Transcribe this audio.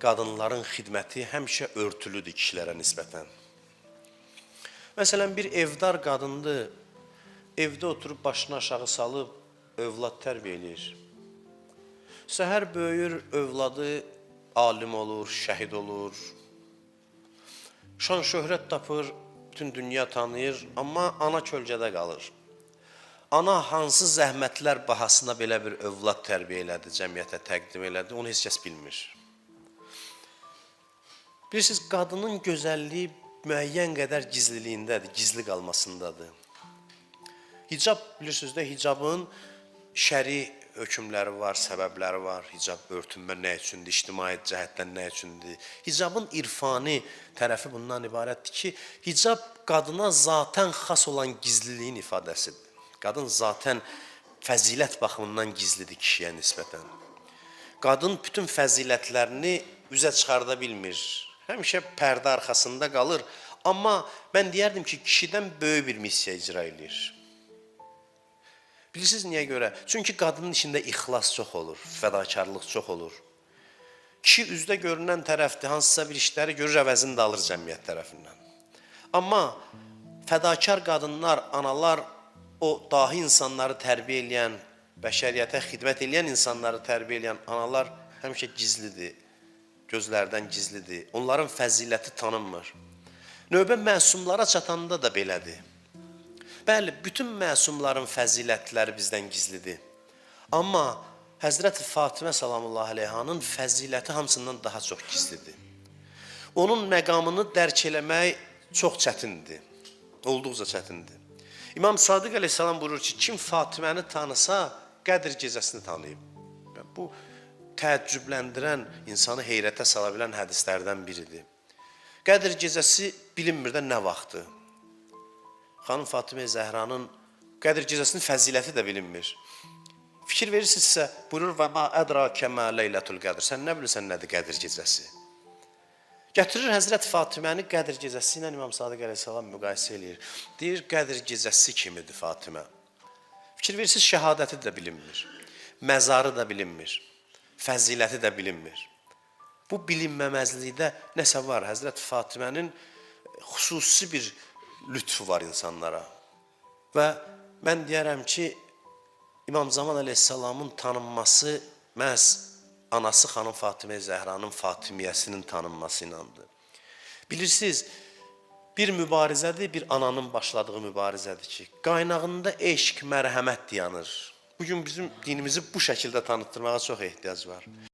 qadınların xidməti həmişə örtülüdür kişilərə nisbətən. Məsələn, bir evdar qadındır, evdə oturub başını aşağı salıb övlad tərbiyə edir. Səhər böyür, övladı alim olur, şəhid olur. Şan şöhrət tapır, bütün dünya tanıyır, amma ana kölgədə qalır. Ana hansı zəhmətlər bahasına belə bir övlad tərbiyə elədi, cəmiyyətə təqdim elədi, onu heç kəs bilmir. Bilirsiniz, qadının gözəlliyi müəyyən qədər gizliliyindədir, gizli qalmasındadır. Hicab, bilirsiniz də, hicabın şəri hökmləri var, səbəbləri var. Hicab örtünmə nə üçündür, ictimai cəhətdən nə üçündür. Hicabın irfani tərəfi bundan ibarətdir ki, hicab qadına zatən xas olan gizliliyin ifadəsidir. Qadın zatən fəzilət baxımından gizlidir kişiyə nisbətən. Qadın bütün fəzilətlərini üzə çıxarda bilmir. Həmişə pərdə arxasında qalır. Amma mən deyərdim ki, kişidən böyük bir missiya icra edir. Bilirsiniz niyə görə? Çünki qadının içində ixlas çox olur, fədakarlıq çox olur. Kişi üzdə görünən tərəfdir, hansısa bir işləri görür, əvəzini də alır cəmiyyət tərəfindən. Amma fədakar qadınlar, analar, o dahi insanları tərbiyə edən, bəşəriyyətə xidmət edən insanları tərbiyə edən analar həmişə gizlidir, gözlərdən gizlidir. Onların fəziləti tanınmır. Növbə məsumlara çatanda da belədir. Bəli, bütün məsumların fəzilətləri bizdən gizlidir. Amma Həzrət Fatimə salamullahi aleyhanın fəziləti hamısından daha çox gizlidir. Onun məqamını dərk eləmək çox çətindir, olduqca çətindir. İmam Sadiq əleyhissalam buyurur ki, kim Fatiməni tanısa, Qədr gecəsini tanıyıb. Bu, təəccübləndirən, insanı heyrətə sala bilən hədislərdən biridir. Qədr gecəsi bilinmir də nə vaxtı. Xanım Fatimə Zəhranın Qədr gecəsinin fəziləti də bilinmir. Fikir verirsinizsə, buyurur, və ma ədrakə mə leylətul qədr. Sən nə bilirsən nədir Qədr gecəsi? Gətirir Həzrət Fatiməni Qədr gecəsi ilə İmam Sadiq əleyhissalam müqayisə edir. Deyir, Qədr gecəsi kimidir Fatimə? Fikir verirsiniz, şəhadəti də bilinmir, məzarı da bilinmir, fəziləti də bilinmir. Bu bilinməməzlikdə nəsə var? Həzrət Fatimənin xüsusi bir lütfu var insanlara. Və mən deyərəm ki, İmam Zaman əleyhissalamın tanınması məhz anası xanım Fatimə Zəhranın Fatimiyyəsinin tanınması inandı. Bilirsiniz, bir mübarizədir, bir ananın başladığı mübarizədir ki, qaynağında eşq, mərhəmət dayanır. Bugün bizim dinimizi bu şəkildə tanıtdırmağa çox ehtiyac var.